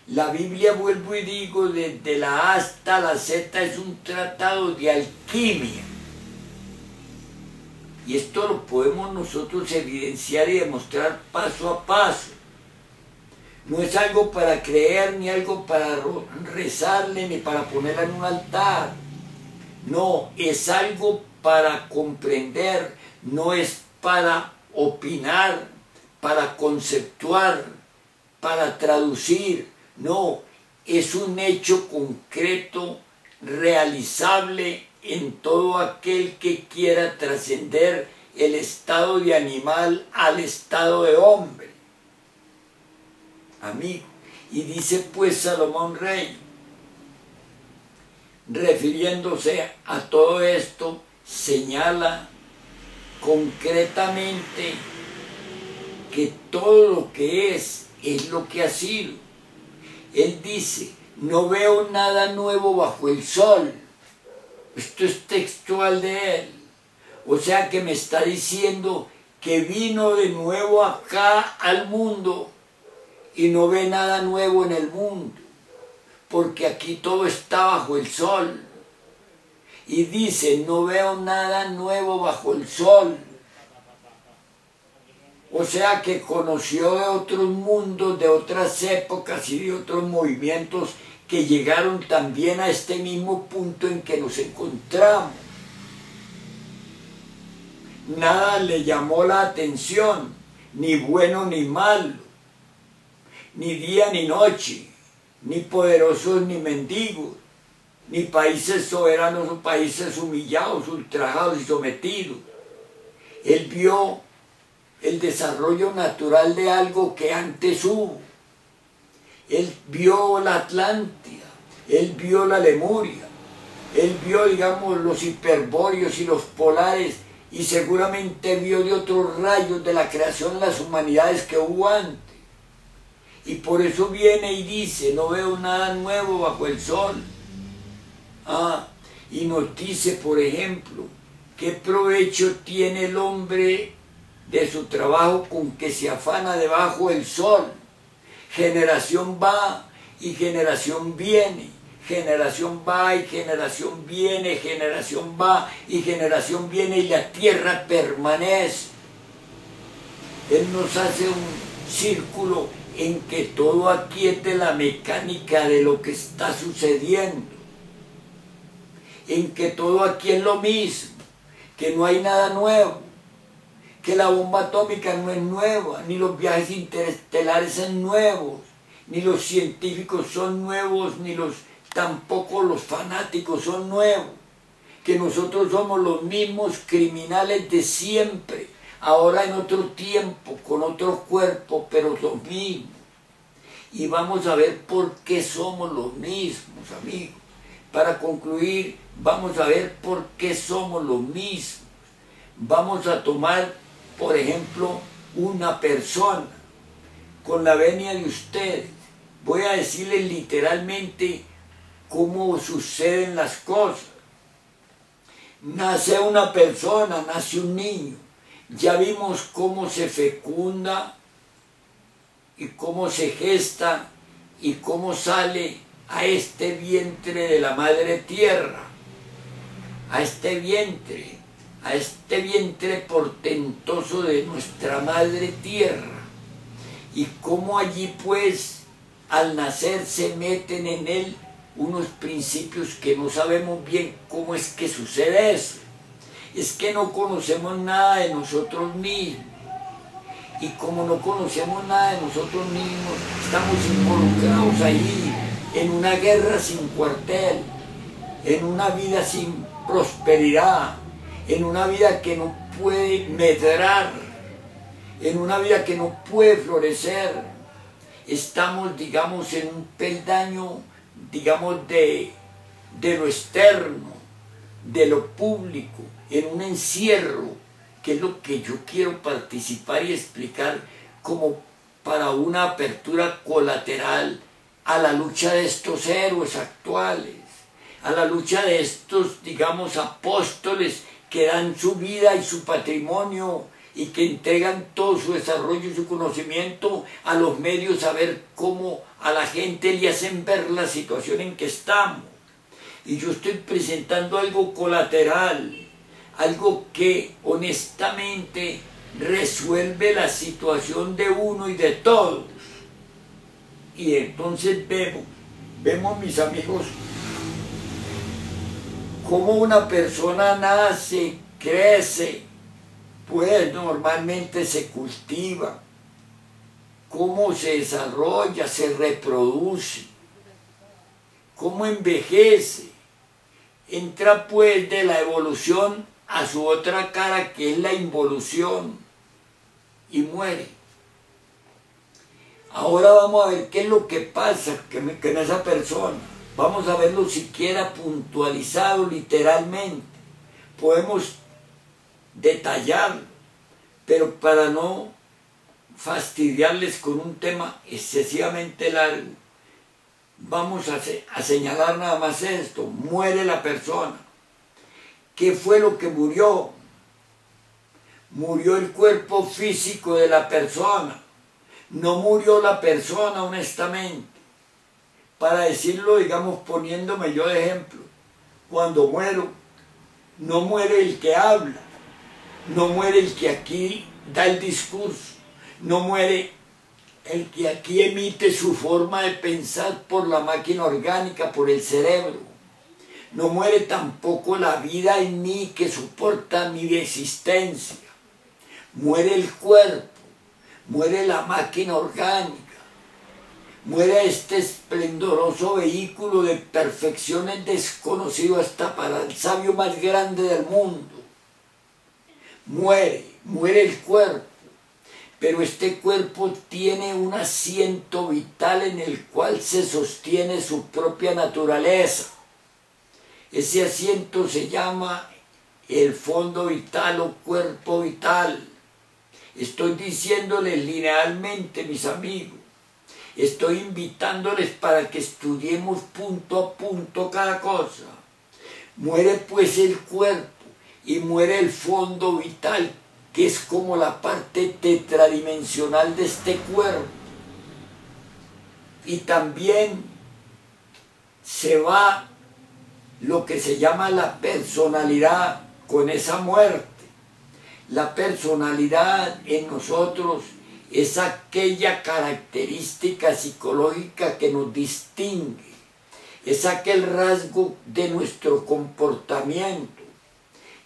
La Biblia, vuelvo y digo, desde la A hasta la Z es un tratado de alquimia. Y esto lo podemos nosotros evidenciar y demostrar paso a paso. No es algo para creer, ni algo para rezarle, ni para ponerla en un altar. No, es algo para comprender, no es para opinar, para conceptuar, para traducir. No, es un hecho concreto, realizable en todo aquel que quiera trascender el estado de animal al estado de hombre. Amigo, y dice pues Salomón Rey, refiriéndose a todo esto, señala concretamente que todo lo que es lo que ha sido. Él dice, no veo nada nuevo bajo el sol. Esto es textual de él. O sea que me está diciendo que vino de nuevo acá al mundo y no ve nada nuevo en el mundo, porque aquí todo está bajo el sol. Y dice, no veo nada nuevo bajo el sol. O sea que conoció de otros mundos, de otras épocas y de otros movimientos que llegaron también a este mismo punto en que nos encontramos. Nada le llamó la atención, ni bueno ni malo, ni día ni noche, ni poderosos ni mendigos, ni países soberanos o países humillados, ultrajados y sometidos. Él vio el desarrollo natural de algo que antes hubo. Él vio la Atlántida, él vio la Lemuria, él vio, digamos, los hiperbóreos y los polares, y seguramente vio de otros rayos de la creación las humanidades que hubo antes. Y por eso viene y dice, no veo nada nuevo bajo el sol. Y nos dice, por ejemplo, ¿qué provecho tiene el hombre de su trabajo con que se afana debajo del sol? Generación va y generación viene, generación va y generación viene, generación va y generación viene, y la tierra permanece. Él nos hace un círculo en que todo aquiete la mecánica de lo que está sucediendo, en que todo aquí es lo mismo, que no hay nada nuevo, que la bomba atómica no es nueva, ni los viajes interestelares son nuevos, ni los científicos son nuevos, ni tampoco los fanáticos son nuevos, que nosotros somos los mismos criminales de siempre, ahora en otro tiempo, con otro cuerpo, pero los mismos. Y vamos a ver por qué somos los mismos, amigos. Para concluir, vamos a ver por qué somos los mismos. Vamos a tomar, por ejemplo, una persona, con la venia de ustedes. Voy a decirles literalmente cómo suceden las cosas. Nace una persona, nace un niño. Ya vimos cómo se fecunda y cómo se gesta y cómo sale a este vientre de la madre tierra, a este vientre portentoso de nuestra madre tierra, y cómo allí pues al nacer se meten en él unos principios que no sabemos bien cómo es que sucede eso. Es que no conocemos nada de nosotros mismos, y como no conocemos nada de nosotros mismos, estamos involucrados ahí en una guerra sin cuartel, en una vida sin prosperidad, en una vida que no puede medrar, en una vida que no puede florecer. Estamos, digamos, en un peldaño, digamos, de lo externo, de lo público, en un encierro, que es lo que yo quiero participar y explicar como para una apertura colateral a la lucha de estos héroes actuales, a la lucha de estos, digamos, apóstoles que dan su vida y su patrimonio y que entregan todo su desarrollo y su conocimiento a los medios, a ver cómo a la gente le hacen ver la situación en que estamos. Y yo estoy presentando algo colateral, algo que honestamente resuelve la situación de uno y de todos. Y entonces vemos mis amigos, cómo una persona nace, crece, pues normalmente se cultiva, cómo se desarrolla, se reproduce, cómo envejece, entra pues de la evolución a su otra cara, que es la involución, y muere. Ahora vamos a ver qué es lo que pasa con esa persona. Vamos a verlo siquiera puntualizado literalmente. Podemos detallarlo, pero para no fastidiarles con un tema excesivamente largo, vamos a señalar nada más esto. Muere la persona. ¿Qué fue lo que murió? Murió el cuerpo físico de la persona. No murió la persona, honestamente. Para decirlo, digamos, poniéndome yo de ejemplo, cuando muero, no muere el que habla, no muere el que aquí da el discurso, no muere el que aquí emite su forma de pensar por la máquina orgánica, por el cerebro. No muere tampoco la vida en mí que soporta mi existencia. Muere el cuerpo, muere la máquina orgánica, muere este esplendoroso vehículo de perfecciones desconocido hasta para el sabio más grande del mundo. Muere el cuerpo, pero este cuerpo tiene un asiento vital en el cual se sostiene su propia naturaleza. Ese asiento se llama el fondo vital o cuerpo vital. Estoy diciéndoles linealmente, mis amigos, estoy invitándoles para que estudiemos punto a punto cada cosa. Muere pues el cuerpo y muere el fondo vital, que es como la parte tetradimensional de este cuerpo. Y también se va lo que se llama la personalidad con esa muerte. La personalidad en nosotros es aquella característica psicológica que nos distingue, es aquel rasgo de nuestro comportamiento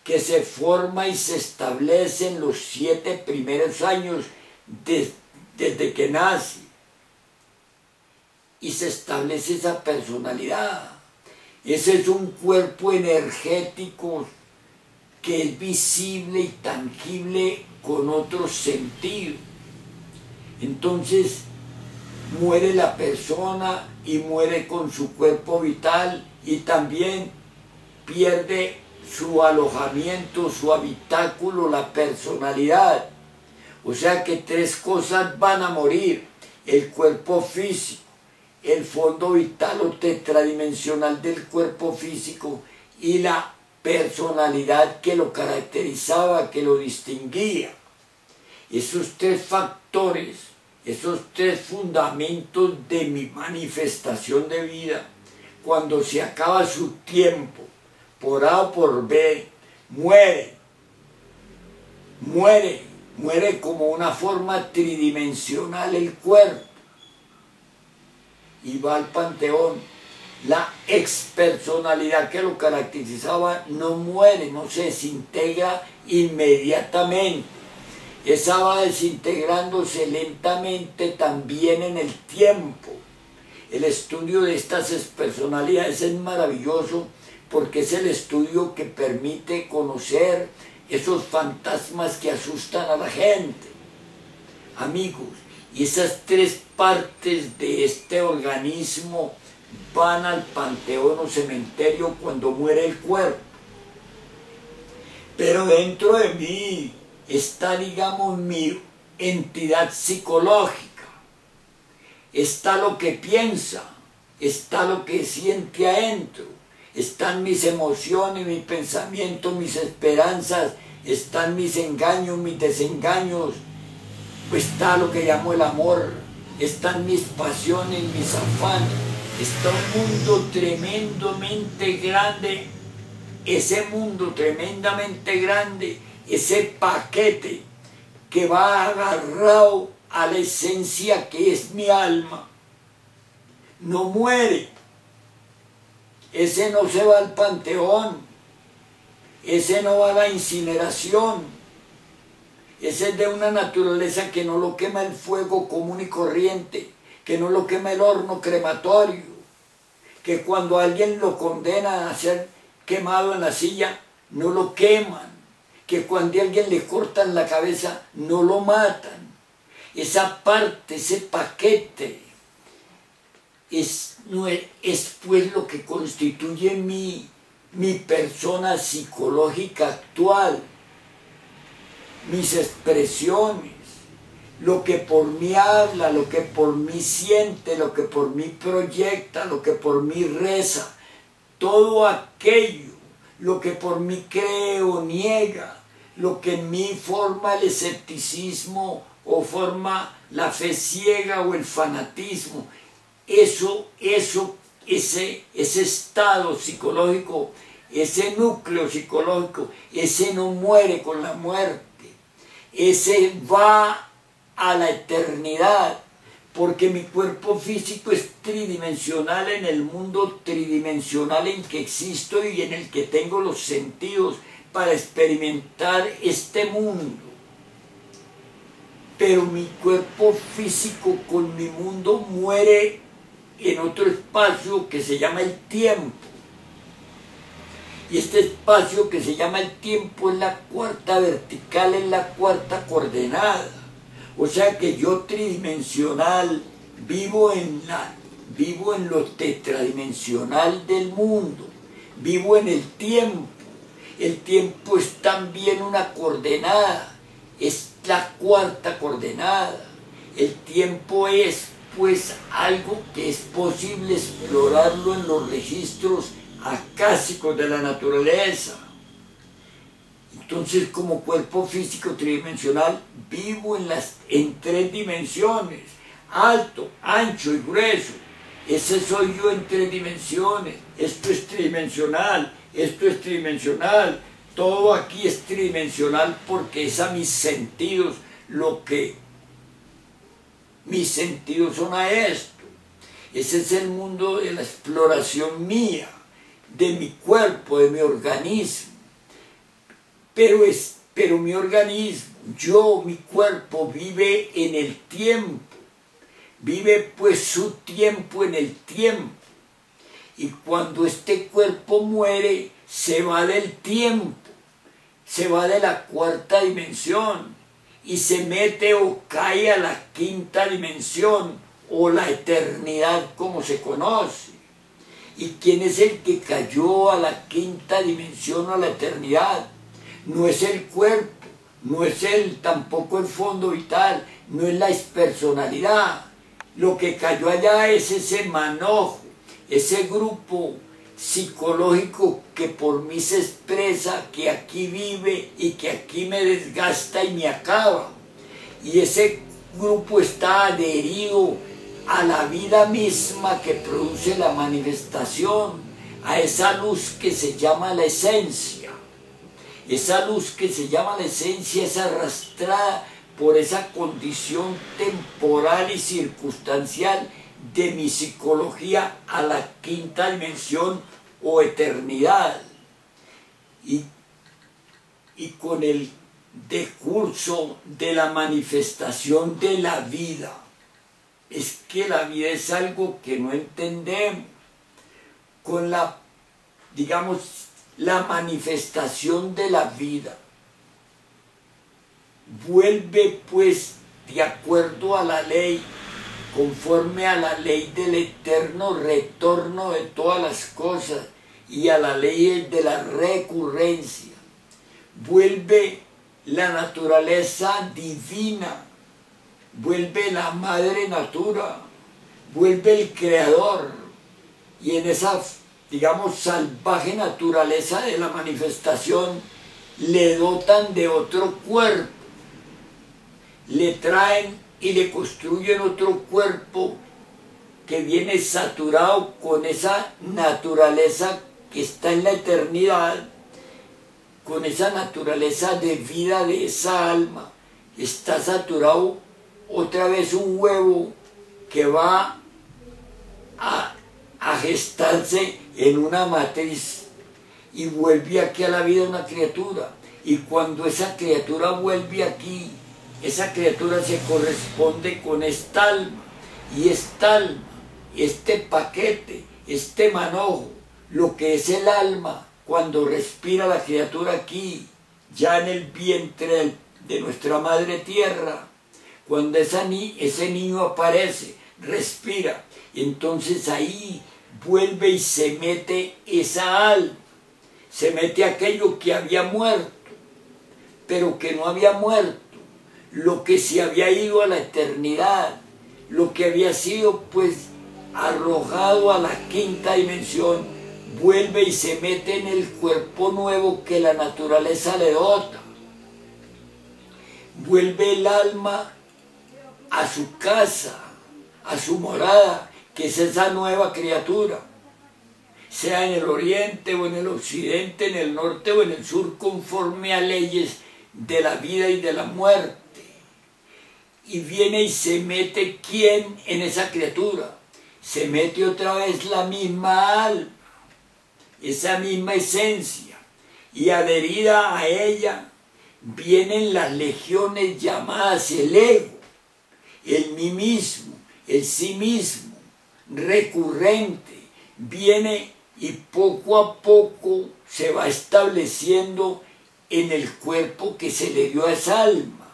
que se forma y se establece en los 7 primeros años desde que nace, y se establece esa personalidad. Ese es un cuerpo energético que es visible y tangible con otros sentidos. Entonces muere la persona y muere con su cuerpo vital, y también pierde su alojamiento, su habitáculo, la personalidad. O sea que 3 cosas van a morir: el cuerpo físico, el fondo vital o tetradimensional del cuerpo físico, y la personalidad que lo caracterizaba, que lo distinguía. Esos 3 factores, esos 3 fundamentos de mi manifestación de vida, cuando se acaba su tiempo, por A o por B, muere como una forma tridimensional el cuerpo, y va al panteón. La expersonalidad que lo caracterizaba no muere, no se desintegra inmediatamente. Esa va desintegrándose lentamente también en el tiempo. El estudio de estas expersonalidades es maravilloso, porque es el estudio que permite conocer esos fantasmas que asustan a la gente. Amigos, y esas 3 partes de este organismo van al panteón o cementerio cuando muere el cuerpo. Pero dentro de mí está, digamos, mi entidad psicológica. Está lo que piensa, está lo que siente adentro, están mis emociones, mis pensamientos, mis esperanzas, están mis engaños, mis desengaños, pues está lo que llamo el amor, están mis pasiones, mis afanes. Está un mundo tremendamente grande, ese mundo tremendamente grande, ese paquete que va agarrado a la esencia que es mi alma, no muere. Ese no se va al panteón, ese no va a la incineración, ese es de una naturaleza que no lo quema el fuego común y corriente, que no lo quema el horno crematorio, que cuando alguien lo condena a ser quemado en la silla, no lo queman, que cuando a alguien le cortan la cabeza, no lo matan. Esa parte, ese paquete, es pues lo que constituye mi persona psicológica actual, mis expresiones, lo que por mí habla, lo que por mí siente, lo que por mí proyecta, lo que por mí reza, todo aquello, lo que por mí cree o niega, lo que en mí forma el escepticismo o forma la fe ciega o el fanatismo, ese estado psicológico, ese núcleo psicológico, ese no muere con la muerte, ese va a la eternidad, porque mi cuerpo físico es tridimensional en el mundo tridimensional en que existo y en el que tengo los sentidos para experimentar este mundo. Pero mi cuerpo físico con mi mundo muere en otro espacio que se llama el tiempo. Y este espacio que se llama el tiempo es la cuarta vertical, es la cuarta coordenada. O sea que yo tridimensional vivo en lo tetradimensional del mundo, vivo en el tiempo. El tiempo es también una coordenada, es la cuarta coordenada. El tiempo es pues algo que es posible explorarlo en los registros acásicos de la naturaleza. Entonces, como cuerpo físico tridimensional, vivo en tres dimensiones, alto, ancho y grueso. Ese soy yo en tres dimensiones. Esto es tridimensional, esto es tridimensional, todo aquí es tridimensional porque es a mis sentidos lo que mis sentidos son a esto. Ese es el mundo de la exploración mía, de mi cuerpo, de mi organismo. Pero mi organismo, mi cuerpo vive en el tiempo, vive pues su tiempo en el tiempo. Y cuando este cuerpo muere, se va del tiempo, se va de la cuarta dimensión y se mete o cae a la quinta dimensión o la eternidad como se conoce. ¿Y quién es el que cayó a la quinta dimensión o a la eternidad? No es el cuerpo, no es tampoco el fondo vital, no es la expersonalidad. Lo que cayó allá es ese manojo, ese grupo psicológico que por mí se expresa, que aquí vive y que aquí me desgasta y me acaba. Y ese grupo está adherido a la vida misma que produce la manifestación, a esa luz que se llama la esencia. Esa luz que se llama la esencia es arrastrada por esa condición temporal y circunstancial de mi psicología a la quinta dimensión o eternidad. Y con el decurso de la manifestación de la vida, es que la vida es algo que no entendemos. Con la manifestación de la vida, vuelve pues de acuerdo a la ley, conforme a la ley del eterno retorno de todas las cosas y a la ley de la recurrencia. Vuelve la naturaleza divina, vuelve la madre natura, vuelve el creador, y en esa salvaje naturaleza de la manifestación le dotan de otro cuerpo, le traen y le construyen otro cuerpo que viene saturado con esa naturaleza que está en la eternidad, con esa naturaleza de vida de esa alma. Está saturado otra vez un huevo que va a a gestarse en una matriz y vuelve aquí a la vida una criatura. Y cuando esa criatura vuelve aquí, esa criatura se corresponde con esta alma. Y esta alma, este paquete, este manojo, lo que es el alma, cuando respira la criatura aquí, ya en el vientre de nuestra madre tierra, cuando ese niño aparece, respira, entonces ahí vuelve y se mete esa alma, se mete aquello que había muerto, pero que no había muerto, lo que se había ido a la eternidad, lo que había sido pues arrojado a la quinta dimensión, vuelve y se mete en el cuerpo nuevo que la naturaleza le dota. Vuelve el alma a su casa, a su morada, que es esa nueva criatura, sea en el oriente o en el occidente, en el norte o en el sur, conforme a leyes de la vida y de la muerte. Y viene y se mete ¿quién en esa criatura? Se mete otra vez la misma alma, esa misma esencia, y adherida a ella vienen las legiones llamadas el ego, el mí mismo, el sí mismo, recurrente, viene y poco a poco se va estableciendo en el cuerpo que se le dio a esa alma,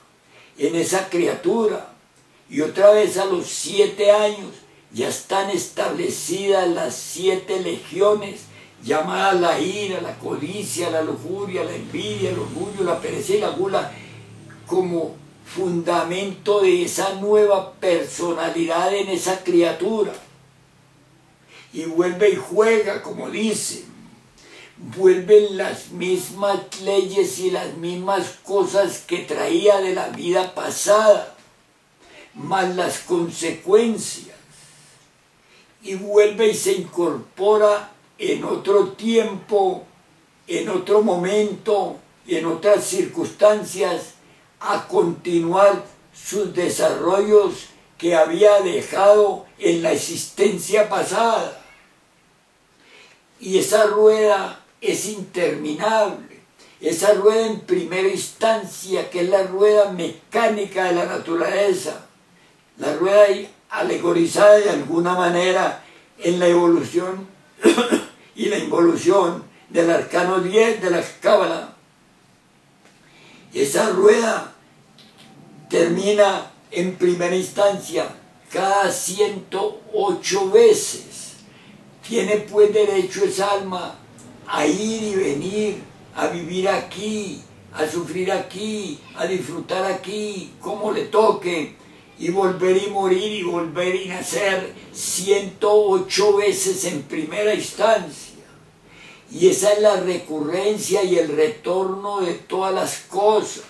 en esa criatura, y otra vez a los 7 años ya están establecidas las 7 legiones, llamadas la ira, la codicia, la lujuria, la envidia, el orgullo, la pereza y la gula, como fundamento de esa nueva personalidad en esa criatura. Y vuelve y juega, como dice, vuelven las mismas leyes y las mismas cosas que traía de la vida pasada, más las consecuencias, y vuelve y se incorpora en otro tiempo, en otro momento, en otras circunstancias, a continuar sus desarrollos que había dejado en la existencia pasada. Y esa rueda es interminable, esa rueda en primera instancia, que es la rueda mecánica de la naturaleza, la rueda alegorizada de alguna manera en la evolución y la involución del arcano 10 de la Cábala. Esa rueda termina en primera instancia cada 108 veces. Tiene pues derecho esa alma a ir y venir, a vivir aquí, a sufrir aquí, a disfrutar aquí, como le toque, y volver y morir y volver y nacer 108 veces en primera instancia. Y esa es la recurrencia y el retorno de todas las cosas.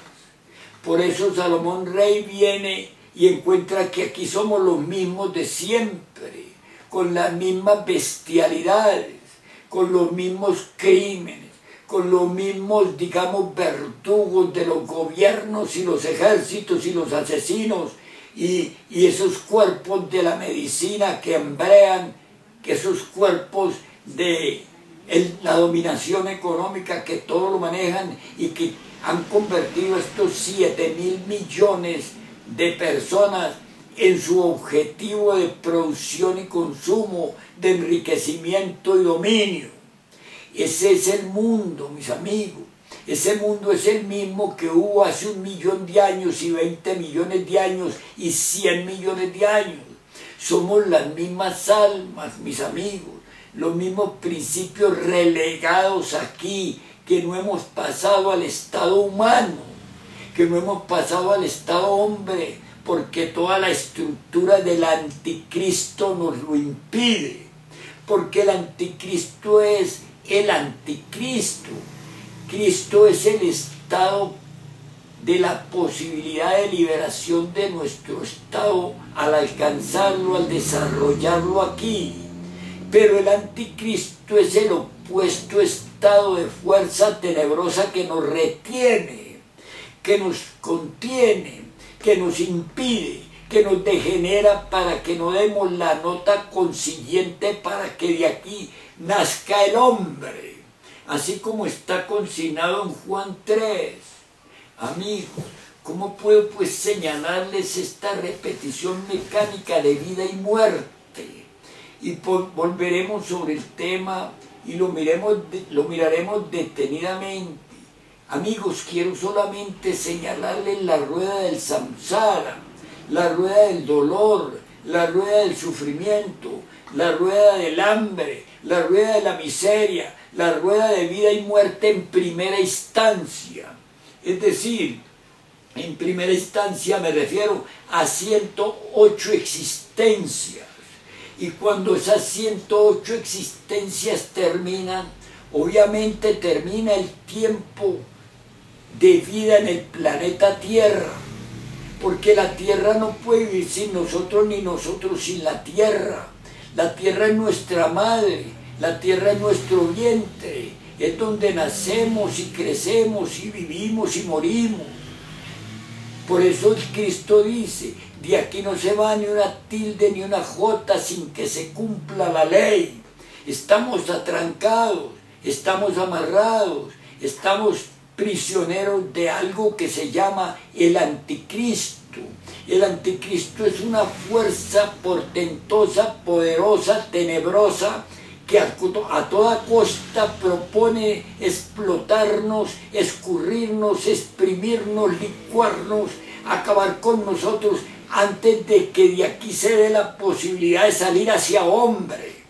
Por eso Salomón Rey viene y encuentra que aquí somos los mismos de siempre, con las mismas bestialidades, con los mismos crímenes, con los mismos, digamos, verdugos de los gobiernos y los ejércitos y los asesinos, y esos cuerpos de la medicina que embrean, que esos cuerpos de la dominación económica que todo lo manejan y que han convertido estos 7.000 millones de personas en su objetivo de producción y consumo, de enriquecimiento y dominio. Ese es el mundo, mis amigos. Ese mundo es el mismo que hubo hace 1 millón de años y 20 millones de años y 100 millones de años. Somos las mismas almas, mis amigos, los mismos principios relegados aquí, que no hemos pasado al estado humano, que no hemos pasado al estado hombre, porque toda la estructura del anticristo nos lo impide, porque el anticristo es el anticristo. Cristo es el estado de la posibilidad de liberación de nuestro estado al alcanzarlo, al desarrollarlo aquí. Pero el anticristo es el opuesto estado de fuerza tenebrosa que nos retiene, que nos contiene, que nos impide, que nos degenera para que no demos la nota consiguiente para que de aquí nazca el hombre, así como está consignado en Juan 3. Amigos, ¿cómo puedo pues señalarles esta repetición mecánica de vida y muerte? Y volveremos sobre el tema y lo miraremos detenidamente. Amigos, quiero solamente señalarles la rueda del samsara, la rueda del dolor, la rueda del sufrimiento, la rueda del hambre, la rueda de la miseria, la rueda de vida y muerte en primera instancia. Es decir, en primera instancia me refiero a 108 existencias. Y cuando esas 108 existencias terminan, obviamente termina el tiempo de vida en el planeta Tierra. Porque la Tierra no puede vivir sin nosotros, ni nosotros sin la Tierra. La Tierra es nuestra madre, la Tierra es nuestro vientre, es donde nacemos y crecemos y vivimos y morimos. Por eso Cristo dice, de aquí no se va ni una tilde ni una jota sin que se cumpla la ley. Estamos atrancados, estamos amarrados, estamos prisioneros de algo que se llama el anticristo. El anticristo es una fuerza portentosa, poderosa, tenebrosa, que a toda costa propone explotarnos, escurrirnos, exprimirnos, licuarnos, acabar con nosotros antes de que de aquí se dé la posibilidad de salir hacia hombre.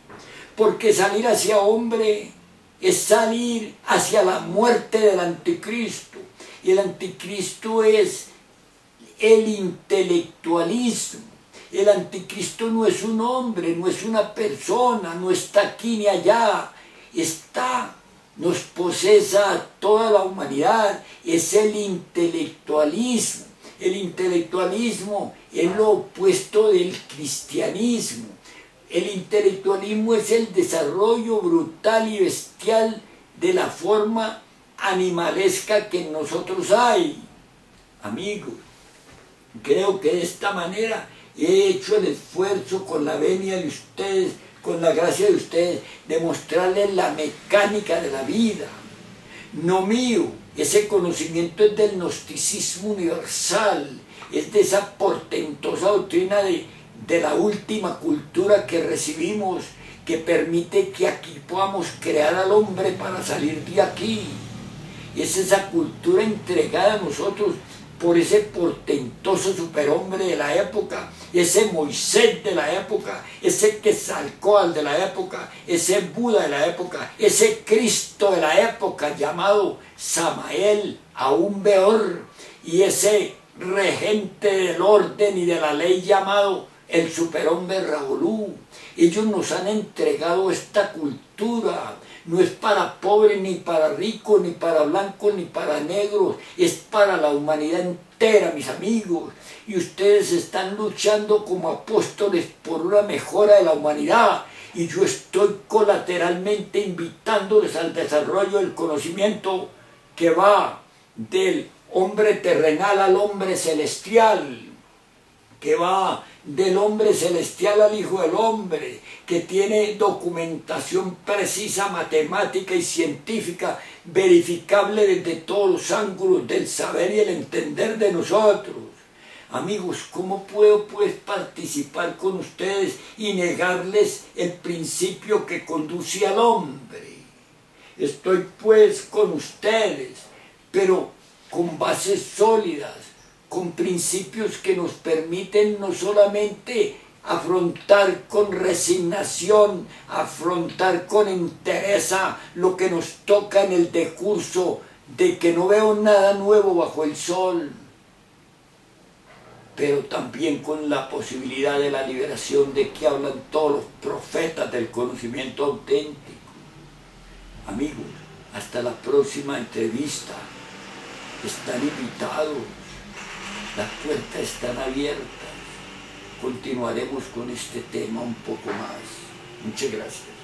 Porque salir hacia hombre es salir hacia la muerte del anticristo. Y el anticristo es el intelectualismo. El anticristo no es un hombre, no es una persona, no está aquí ni allá, nos posesa a toda la humanidad, es el intelectualismo. El intelectualismo es lo opuesto del cristianismo. El intelectualismo es el desarrollo brutal y bestial de la forma animalesca que en nosotros hay. Amigos, creo que de esta manera he hecho el esfuerzo con la venia de ustedes, con la gracia de ustedes, de mostrarles la mecánica de la vida. No mío, ese conocimiento es del gnosticismo universal, es de esa portentosa doctrina de la última cultura que recibimos, que permite que aquí podamos crear al hombre para salir de aquí. Es esa cultura entregada a nosotros por ese portentoso superhombre de la época, ese Moisés de la época, ese Quetzalcóatl de la época, ese Buda de la época, ese Cristo de la época llamado Samael, aún peor, y ese regente del orden y de la ley llamado el superhombre Raulú. Ellos nos han entregado esta cultura. No es para pobres, ni para ricos, ni para blancos, ni para negros. Es para la humanidad entera, mis amigos. Y ustedes están luchando como apóstoles por una mejora de la humanidad. Y yo estoy colateralmente invitándoles al desarrollo del conocimiento que va del hombre terrenal al hombre celestial, que va del hombre celestial al Hijo del Hombre, que tiene documentación precisa, matemática y científica, verificable desde todos los ángulos del saber y el entender de nosotros. Amigos, ¿cómo puedo pues participar con ustedes y negarles el principio que conduce al hombre? Estoy pues con ustedes, pero con bases sólidas, con principios que nos permiten no solamente afrontar con resignación, afrontar con entereza lo que nos toca en el decurso de que no veo nada nuevo bajo el sol, pero también con la posibilidad de la liberación de que hablan todos los profetas del conocimiento auténtico. Amigos, hasta la próxima entrevista. Están invitados. Las puertas están abiertas. Continuaremos con este tema un poco más. Muchas gracias.